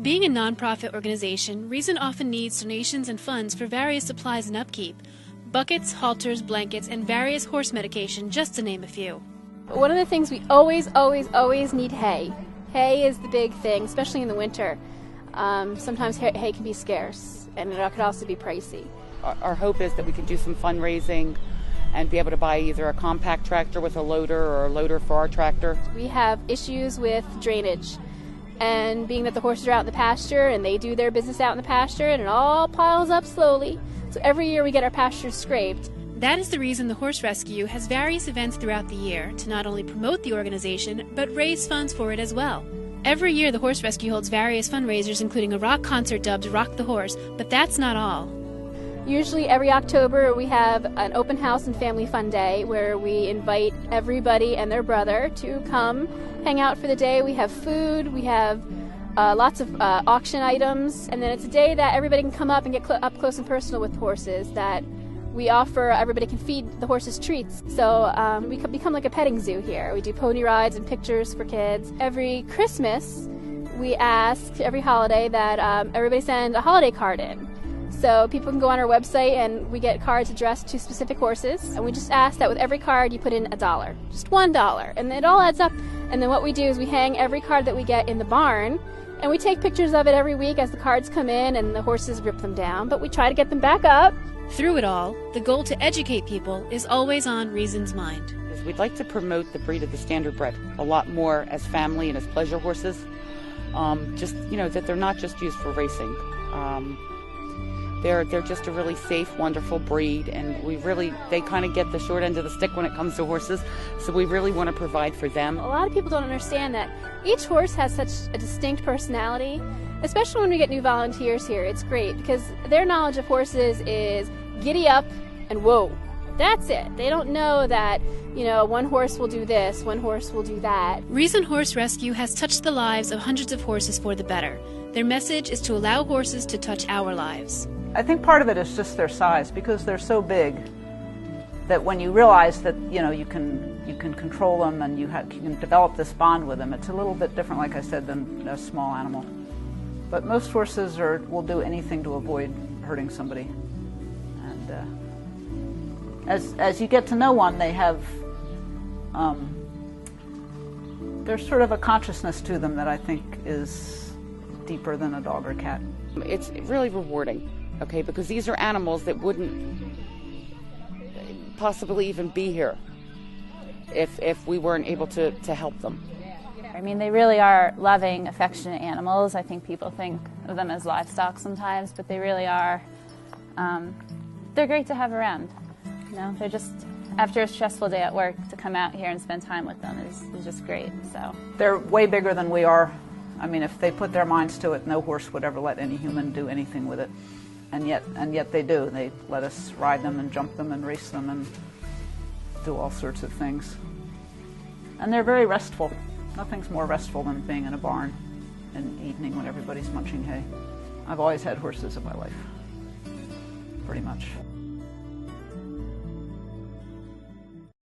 Being a nonprofit organization, R.E.A.S.O.N often needs donations and funds for various supplies and upkeep. Buckets, halters, blankets, and various horse medication, just to name a few. One of the things we always need hay. Hay is the big thing, especially in the winter. Sometimes hay can be scarce, and it could also be pricey. Our hope is that we can do some fundraising and be able to buy either a compact tractor with a loader or a loader for our tractor. We have issues with drainage, and being that the horses are out in the pasture and they do their business out in the pasture, and it all piles up slowly. So every year we get our pastures scraped. That is the reason the Horse Rescue has various events throughout the year to not only promote the organization, but raise funds for it as well. Every year the Horse Rescue holds various fundraisers, including a rock concert dubbed Rock the Horse, but that's not all. Usually every October we have an open house and family fun day where we invite everybody and their brother to come hang out for the day. We have food, we have lots of auction items, and then it's a day that everybody can come up and get up close and personal with horses, that we offer, everybody can feed the horses treats. So we become like a petting zoo here. We do pony rides and pictures for kids. Every Christmas we ask, every holiday, that everybody send a holiday card in. So people can go on our website and we get cards addressed to specific horses, and we just ask that with every card you put in $1, just $1, and it all adds up. And then what we do is we hang every card that we get in the barn, and we take pictures of it every week as the cards come in and the horses rip them down, but we try to get them back up. Through it all, the goal to educate people is always on R.E.A.S.O.N's mind. We'd like to promote the breed of the standardbred a lot more as family and as pleasure horses. That they're not just used for racing. They're just a really safe, wonderful breed, and they kind of get the short end of the stick when it comes to horses, so we really want to provide for them. A lot of people don't understand that each horse has such a distinct personality, especially when we get new volunteers here. It's great because their knowledge of horses is giddy up and whoa. That's it. They don't know that, one horse will do this, one horse will do that. R.E.A.S.O.N Horse Rescue has touched the lives of hundreds of horses for the better. Their message is to allow horses to touch our lives. I think part of it is just their size, because they're so big that when you realize that you can control them and you can develop this bond with them, it's a little bit different, like I said, than a small animal. But most horses will do anything to avoid hurting somebody. And as you get to know one, they have there's sort of a consciousness to them that I think is deeper than a dog or cat. It's really rewarding. Okay, because these are animals that wouldn't possibly even be here if we weren't able to help them. I mean, they really are loving, affectionate animals. I think people think of them as livestock sometimes, but they really are. They're great to have around. They're just, after a stressful day at work, to come out here and spend time with them is just great. So they're way bigger than we are. I mean, if they put their minds to it, no horse would ever let any human do anything with it. And yet they do. They let us ride them and jump them and race them and do all sorts of things. And they're very restful. Nothing's more restful than being in a barn in the evening when everybody's munching hay. I've always had horses in my life, pretty much.